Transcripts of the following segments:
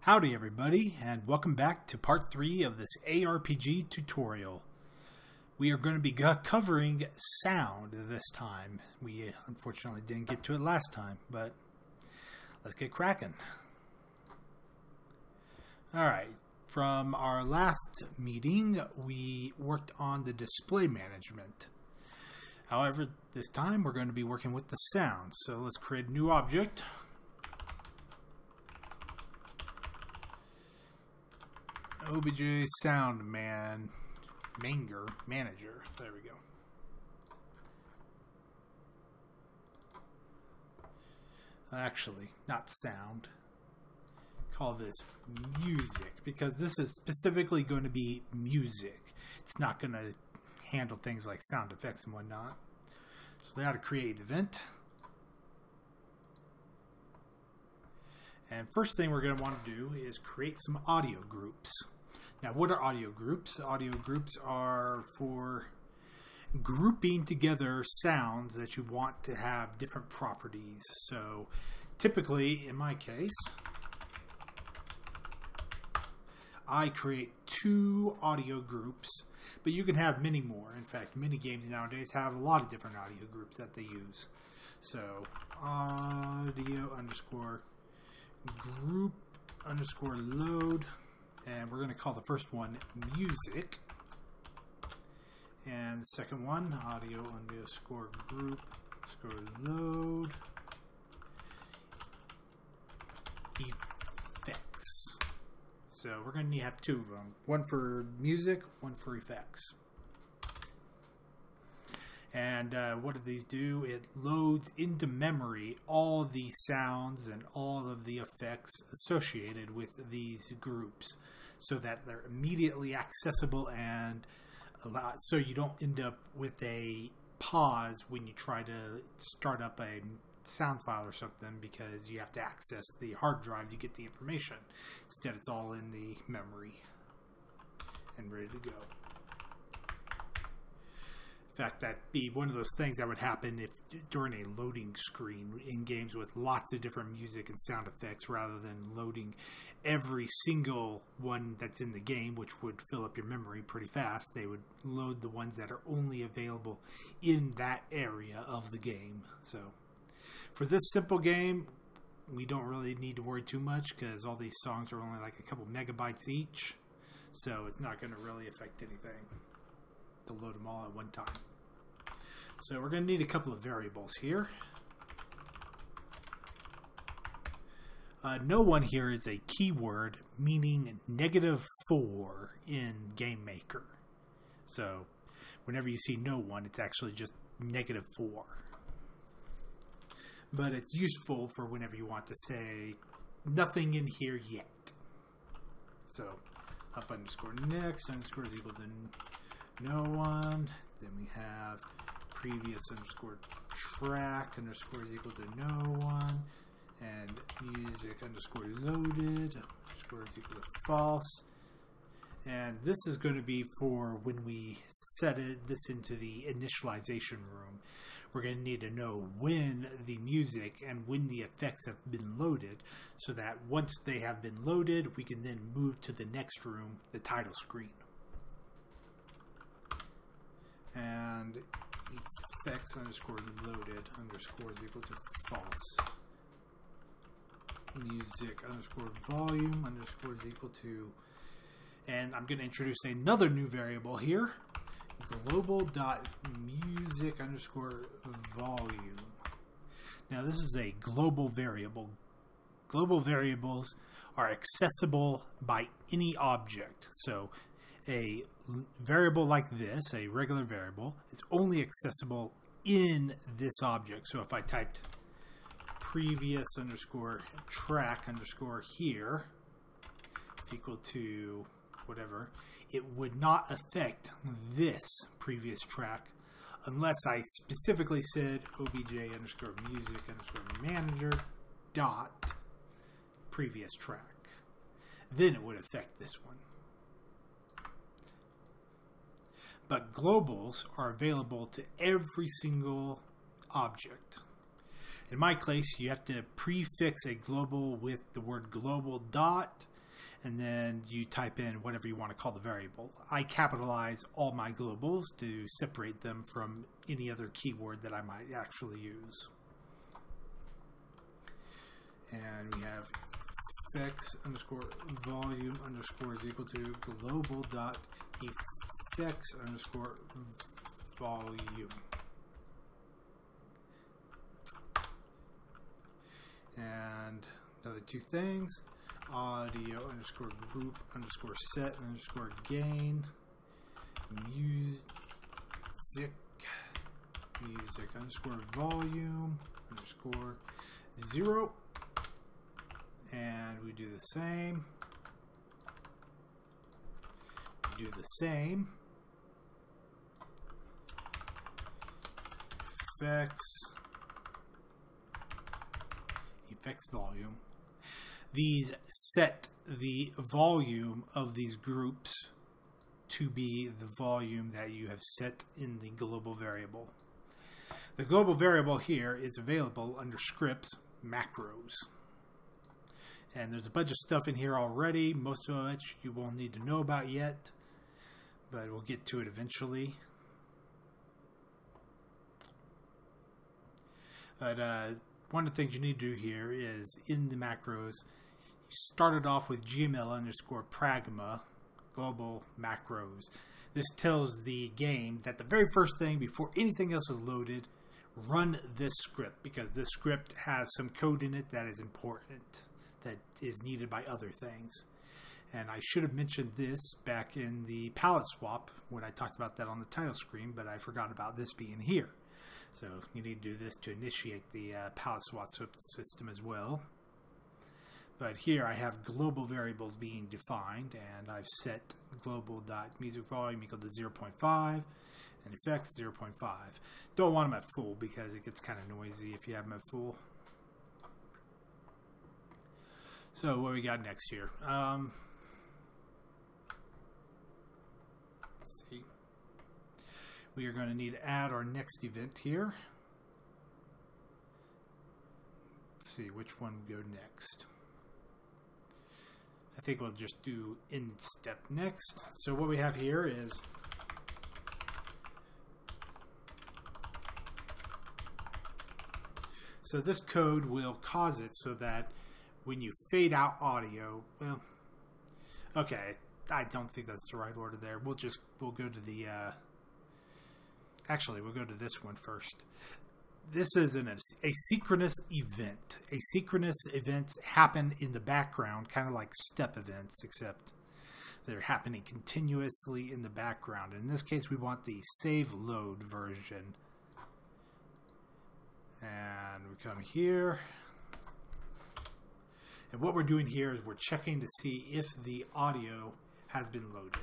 Howdy everybody, and welcome back to part 3 of this aRPG tutorial. We are going to be covering sound this time. We unfortunately didn't get to it last time, but let's get cracking. Alright, from our last meeting, we worked on the display management. However, this time we're going to be working with the sound. So let's create a new object. OBJ sound manager. There we go. Actually, not sound. Call this music because this is specifically going to be music. It's not going to handle things like sound effects and whatnot. So they ought to create an event. And first thing we're going to want to do is create some audio groups. Now, what are audio groups? Audio groups are for grouping together sounds that you want to have different properties. So, typically, in my case, I create 2 audio groups, but you can have many more. In fact, many games nowadays have a lot of different audio groups that they use. So, audio underscore group underscore load, and we're going to call the first one music, and the second one audio underscore group underscore load effects. So we're going to need to have 2 of them, one for music, one for effects. And what do these do? It loads into memory all the sounds and all of the effects associated with these groups so that they're immediately accessible and so you don't end up with a pause when you try to start up a sound file or something because you have to access the hard drive to get the information. Instead, it's all in the memory and ready to go. In fact, that'd be one of those things that would happen if during a loading screen in games with lots of different music and sound effects, rather than loading every single one that's in the game, which would fill up your memory pretty fast. They would load the ones that are only available in that area of the game. So for this simple game, we don't really need to worry too much because all these songs are only like a couple megabytes each. So it's not going to really affect anything to load them all at one time. So we're going to need a couple of variables here. No one here is a keyword meaning -4 in GameMaker. So whenever you see no one, it's actually just -4. But it's useful for whenever you want to say nothing in here yet. So up underscore next underscore is equal to no one. Then we have previous underscore track underscore is equal to no one, and music underscore loaded underscore is equal to false. And this is going to be for when we set this into the initialization room. We're going to need to know when the music and when the effects have been loaded, so that once they have been loaded, we can then move to the next room, the title screen. And effects underscore loaded underscore is equal to false. Music underscore volume underscore is equal to, and I'm going to introduce another new variable here, global.music underscore volume. Now this is a global variable. Global variables are accessible by any object. So a variable like this, a regular variable, is only accessible in this object. So if I typed previous underscore track underscore here, it's equal to whatever, it would not affect this previous track unless I specifically said obj underscore music underscore manager dot previous track. Then it would affect this one. But globals are available to every single object. In my case, you have to prefix a global with the word global dot and then you type in whatever you want to call the variable. I capitalize all my globals to separate them from any other keyword that I might actually use. And we have effects underscore volume underscore is equal to global dot effects underscore volume. And another two things, audio underscore group underscore set underscore gain, music underscore volume underscore 0. And we do the same. We do the same. Effects volume. These set the volume of these groups to be the volume that you have set in the global variable. The global variable here is available under scripts, macros. And there's a bunch of stuff in here already, most of which you won't need to know about yet, but we'll get to it eventually. But one of the things you need to do here is in the macros, you started off with gml underscore pragma, global macros. This tells the game that the very first thing before anything else is loaded, run this script, because this script has some code in it that is important, that is needed by other things. And I should have mentioned this back in the palette swap when I talked about that on the title screen, but I forgot about this being here. So you need to do this to initiate the palette swap system as well. But here I have global variables being defined, and I've set global.musicVolume equal to 0.5 and effects 0.5. Don't want them at full because it gets kind of noisy if you have them at full. So what we got next here? Let's see. We are going to need to add our next event here. Let's see which one we go next. I think we'll just do in step next. So what we have here is this code will cause it so that when you fade out audio, well, okay, I don't think that's the right order there. We'll go to the, actually, we'll go to this one first. This is an asynchronous event. Asynchronous events happen in the background, kind of like step events, except they're happening continuously in the background. In this case, we want the save load version. And we come here. And what we're doing here is we're checking to see if the audio has been loaded.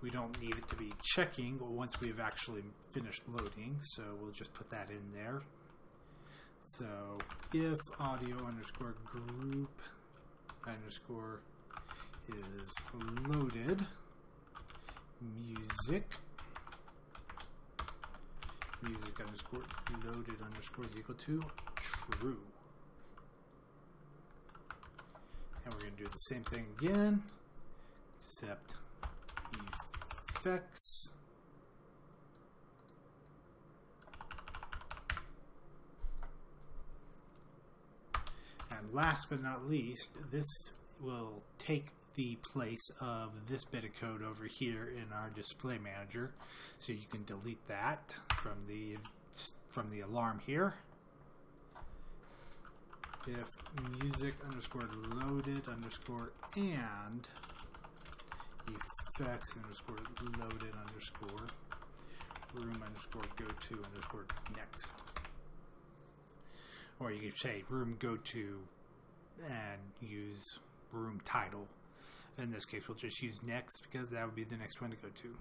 We don't need it to be checking once we've actually finished loading, so we'll just put that in there. So if audio underscore group underscore is loaded, music underscore loaded underscore is equal to true. And we're going to do the same thing again, except effects and last but not least, this will take the place of this bit of code over here in our display manager, so you can delete that from the alarm here. If music underscore loaded underscore and effects underscore loaded underscore room underscore go to underscore next, or you could say room go to and use room title. In this case, we'll just use next because that would be the next one to go to.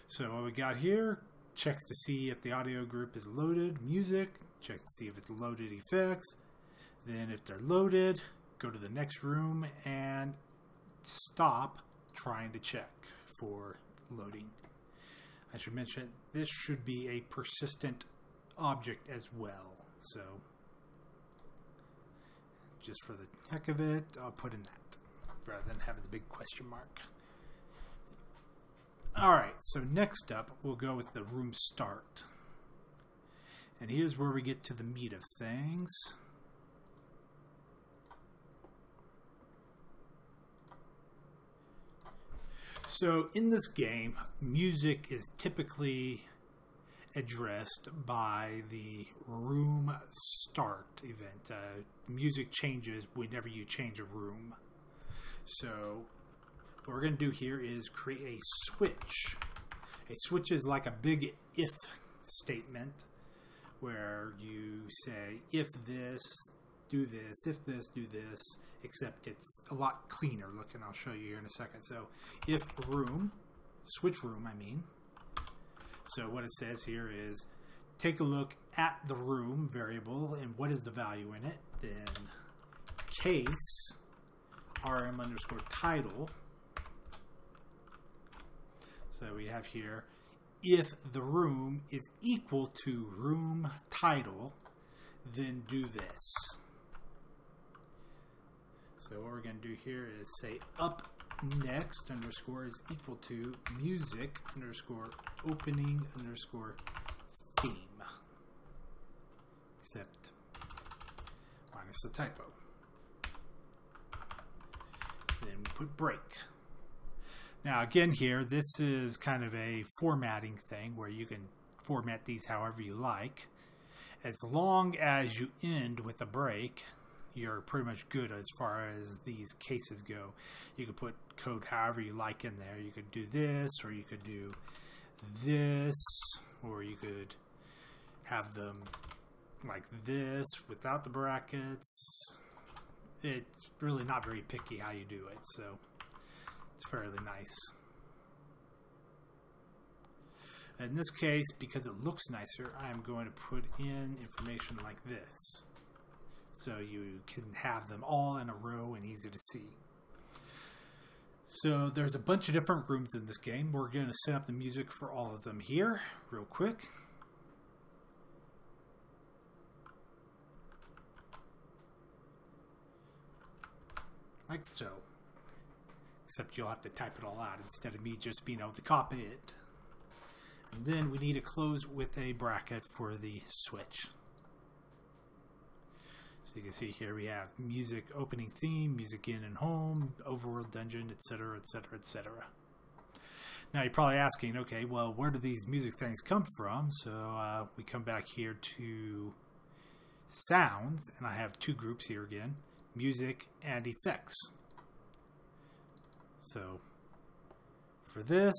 So what we got here, checks to see if the audio group is loaded, music, checks to see if it's loaded, effects. Then if they're loaded, go to the next room and stop trying to check for loading. I should mention this should be a persistent object as well. So just for the heck of it, I'll put in that rather than having the big question mark. Alright, so next up we'll go with the room start. And here's where we get to the meat of things. So in this game, music is typically addressed by the room start event. The music changes whenever you change a room. So what we're going to do here is create a switch. A switch is like a big if statement where you say if this, do this, if this, do this, except it's a lot cleaner looking. I'll show you here in a second. So if room, switch room I mean. So what it says here is take a look at the room variable and what is the value in it. Then case rm underscore title. So we have here if the room is equal to room title, then do this. So what we're going to do here is say up next underscore is equal to music underscore opening underscore theme. Except minus the typo. Then we put break. Now again here, this is kind of a formatting thing where you can format these however you like. As long as you end with a break, you're pretty much good as far as these cases go. You could put code however you like in there. You could do this, or you could do this, or you could have them like this without the brackets. It's really not very picky how you do it, so it's fairly nice. In this case, because it looks nicer, I'm going to put in information like this, so you can have them all in a row and easy to see. So there's a bunch of different rooms in this game. We're going to set up the music for all of them here real quick. Like so. Except you'll have to type it all out instead of me just being able to copy it. And then we need to close with a bracket for the switch. So you can see here we have music opening theme, music in and home, overworld dungeon, etc., etc., etc. Now you're probably asking, okay, well, where do these music things come from? So we come back here to sounds, and I have two groups here again, music and effects. So for this,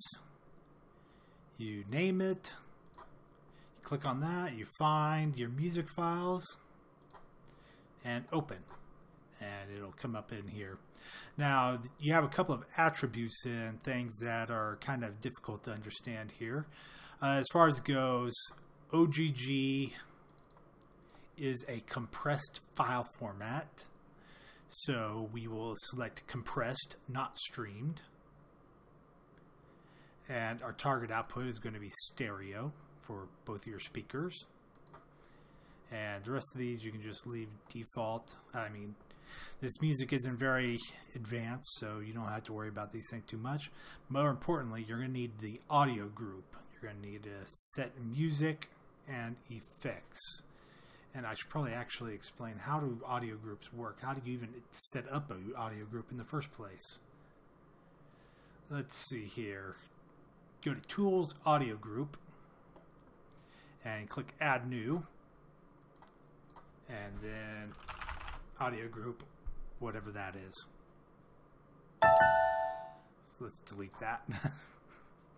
you name it, you click on that, you find your music files, and open, and it'll come up in here. Now you have a couple of attributes and things that are kind of difficult to understand here. As far as it goes, OGG is a compressed file format, so we will select compressed, not streamed, and our target output is going to be stereo for both of your speakers. And the rest of these you can just leave default. I mean, this music isn't very advanced, so you don't have to worry about these things too much. More importantly, you're going to need the audio group. You're going to need to set music and effects. And I should probably actually explain, how do audio groups work? How do you even set up an audio group in the first place? Let's see here. Go to Tools, Audio Group, and click Add New. And then audio group, whatever that is. So let's delete that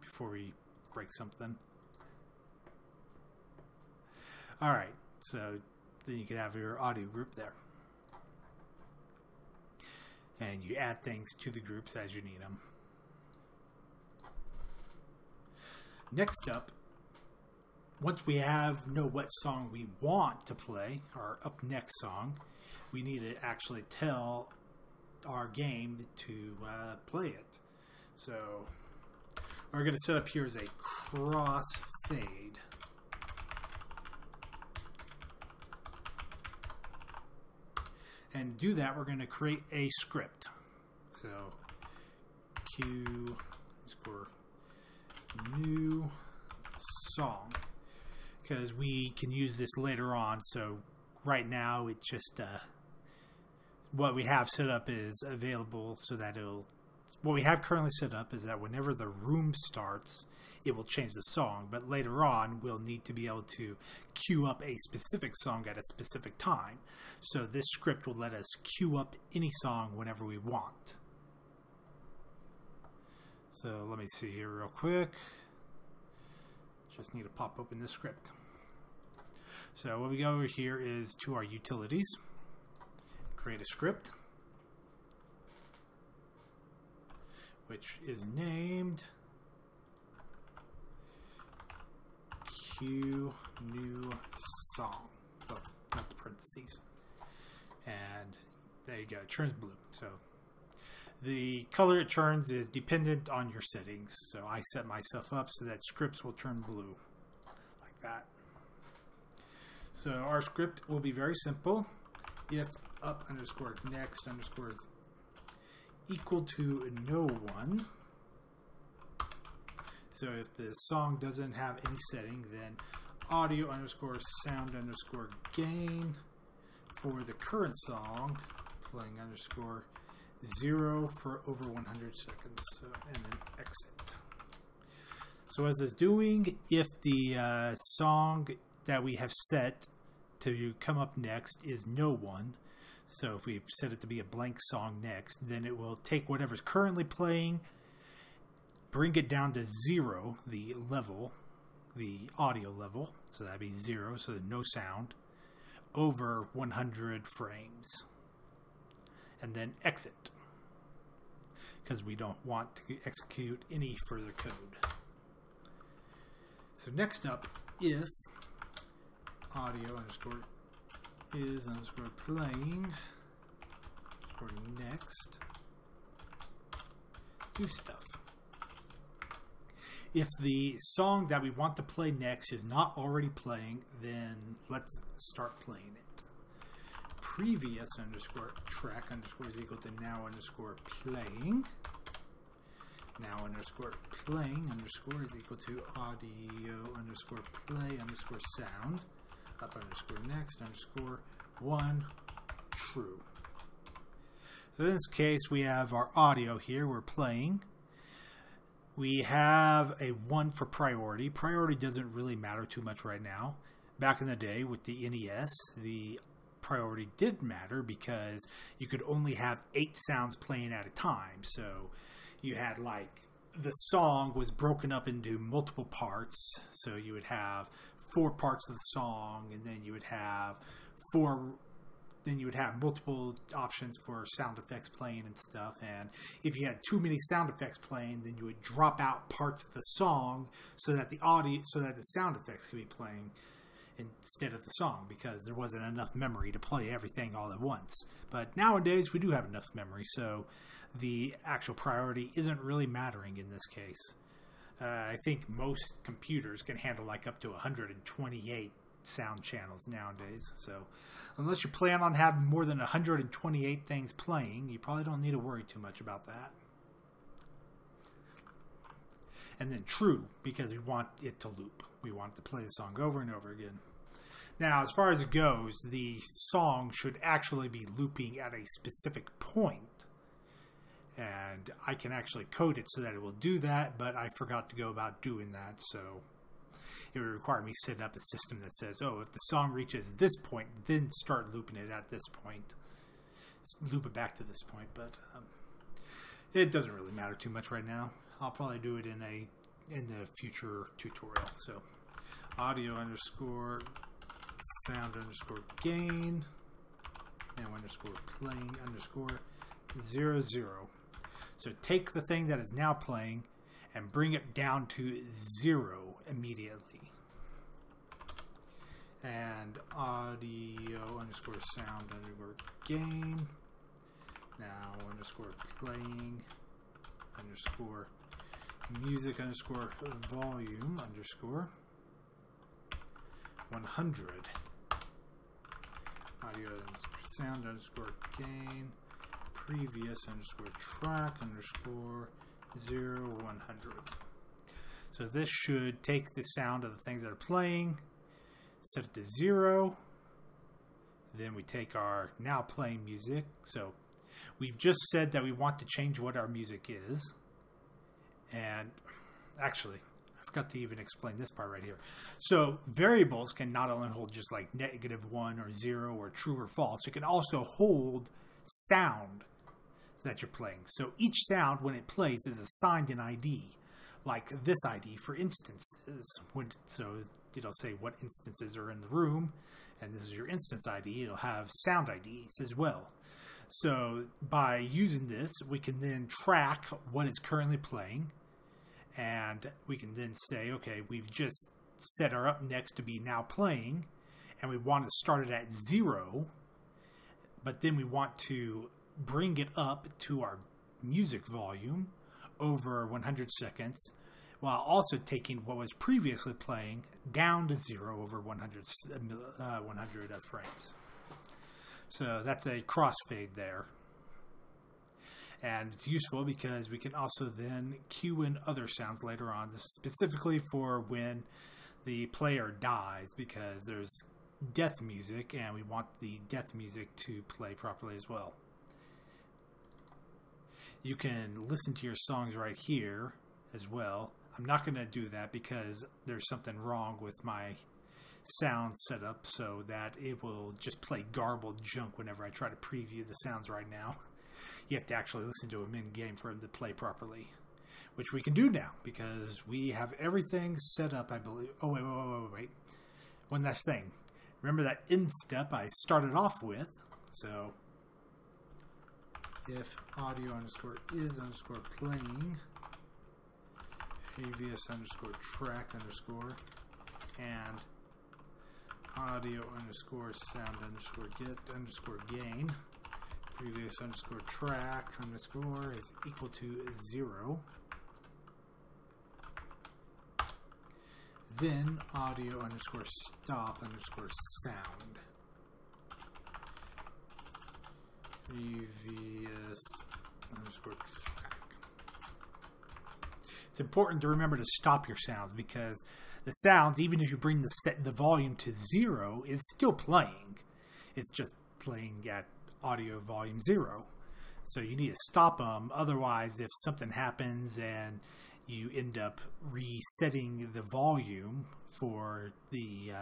before we break something. Alright, so then you can have your audio group there. And you add things to the groups as you need them. Next up, once we know what song we want to play, our up next song, we need to actually tell our game to play it. So we're going to set up here is a crossfade. And to do that, we're going to create a script. So Q score new song, because we can use this later on. So right now it just what we have set up is available, so that what we have currently set up is that whenever the room starts, it will change the song, but later on we'll need to be able to queue up a specific song at a specific time. So this script will let us queue up any song whenever we want. So let me see here real quick. Just need to pop open this script. So what we go over here is to our utilities, create a script, which is named Q new song. Oh, not the parentheses. And there you go, it turns blue. So the color it turns is dependent on your settings. So I set myself up so that scripts will turn blue like that. So our script will be very simple. If up underscore next underscore is equal to no one. So if the song doesn't have any setting, then audio underscore sound underscore gain for the current song, playing underscore 0 for over 100 seconds, and then exit. So as it's doing, if the song that we have set to come up next is no one, so if we set it to be a blank song next, then it will take whatever's currently playing, bring it down to 0, the level, the audio level, so that'd be 0, so no sound, over 100 frames, and then exit, because we don't want to execute any further code. So next up, if audio underscore is underscore playing underscore next, do stuff. If the song that we want to play next is not already playing, then let's start playing it. Previous underscore track underscore is equal to now underscore playing. Now underscore playing underscore is equal to audio underscore play underscore sound. Up underscore next underscore 1 true. So in this case, we have our audio here. We're playing. We have a 1 for priority. Priority doesn't really matter too much right now. Back in the day with the NES, the priority did matter because you could only have 8 sounds playing at a time. So you had, like, the song was broken up into multiple parts. So you would have 4 parts of the song, and then you would have multiple options for sound effects playing and stuff. And if you had too many sound effects playing, then you would drop out parts of the song so that the sound effects could be playing instead of the song, because there wasn't enough memory to play everything all at once. But nowadays we do have enough memory, so the actual priority isn't really mattering in this case. I think most computers can handle like up to 128 sound channels nowadays. So unless you plan on having more than 128 things playing, you probably don't need to worry too much about that. And then true, because we want it to loop. We want it to play the song over and over again. Now, as far as it goes, the song should actually be looping at a specific point. And I can actually code it so that it will do that, but I forgot to go about doing that, so it would require me setting up a system that says, oh, if the song reaches this point, then start looping it at this point. Loop it back to this point, but it doesn't really matter too much right now. I'll probably do it in the future tutorial. So audio underscore sound underscore gain, now underscore playing underscore 0 0. So take the thing that is now playing and bring it down to 0 immediately. And audio underscore sound underscore gain, now underscore playing underscore music underscore volume underscore 100. Audio sound underscore gain previous underscore track underscore 0 100. So this should take the sound of the things that are playing, set it to 0. Then we take our now playing music. So we've just said that we want to change what our music is. And actually, I forgot to even explain this part right here. So variables can not only hold just like -1 or 0 or true or false. It can also hold sound that you're playing. So each sound, when it plays, is assigned an ID. Like this ID for instances. So it'll say what instances are in the room. And this is your instance ID. It'll have sound IDs as well. So by using this, we can then track what is currently playing. And we can then say, okay, we've just set our up next to be now playing. And we want to start it at 0. But then we want to bring it up to our music volume over 100 seconds. While also taking what was previously playing down to 0 over 100 frames. So that's a crossfade there. And it's useful because we can also then cue in other sounds later on. This is specifically for when the player dies, because there's death music and we want the death music to play properly as well. You can listen to your songs right here as well. I'm not going to do that because there's something wrong with my sound setup, so that it will just play garbled junk whenever I try to preview the sounds right now. You have to actually listen to them in game for them to play properly, which we can do now because we have everything set up, I believe. Oh, wait. One last thing. Remember that end step I started off with. So if audio underscore is underscore playing previous underscore track underscore and audio underscore sound underscore get underscore gain previous underscore track underscore is equal to 0, then audio underscore stop underscore sound previous underscore track. It's important to remember to stop your sounds because the sounds, even if you bring the volume to 0, is still playing. It's just playing at audio volume 0. So you need to stop them. Otherwise, if something happens and you end up resetting the volume for the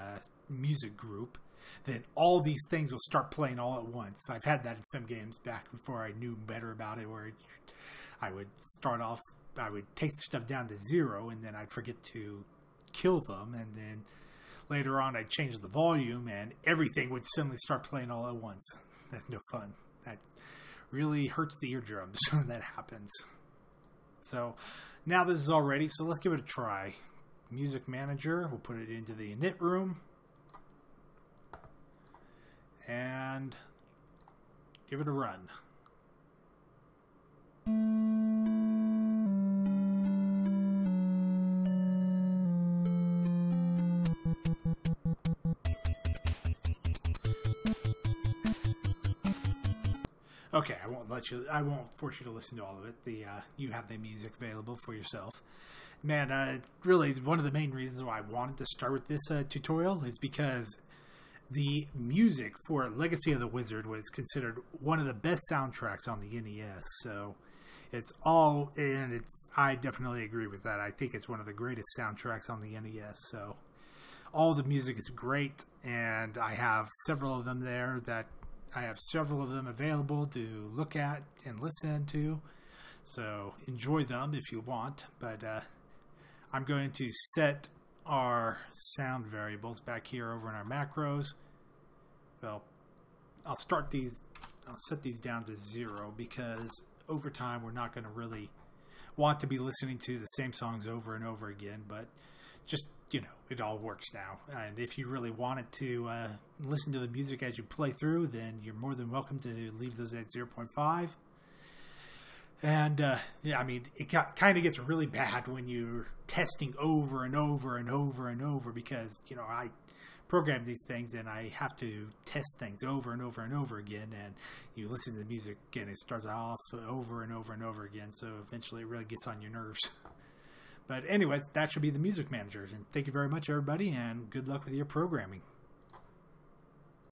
music group, then all these things will start playing all at once. I've had that in some games back before I knew better about it, where I would start off, I would take stuff down to 0 and then I'd forget to kill them, and then later on I'd change the volume and everything would suddenly start playing all at once. That's no fun. That really hurts the eardrums when that happens. So now this is all ready, so let's give it a try. Music Manager, we'll put it into the init room and give it a run. Okay, I won't force you to listen to all of it. You have the music available for yourself. Man, really, one of the main reasons why I wanted to start with this tutorial is because the music for Legacy of the Wizard was considered one of the best soundtracks on the NES. So I definitely agree with that. I think it's one of the greatest soundtracks on the NES. So all the music is great, and I have several of them there I have several of them available to look at and listen to, so enjoy them if you want. But I'm going to set our sound variables back here over in our macros. Well, I'll set these down to 0 because over time we're not going to really want to be listening to the same songs over and over again, but just, it all works now. And if you really wanted to listen to the music as you play through, then you're more than welcome to leave those at 0.5. And yeah, I mean, it kind of gets really bad when you're testing over and over and over and over, because I program these things and I have to test things over and over and over again. And you listen to the music and it starts off over and over and over again. So eventually, it really gets on your nerves. But anyways, that should be the Music Manager. And thank you very much, everybody, and good luck with your programming.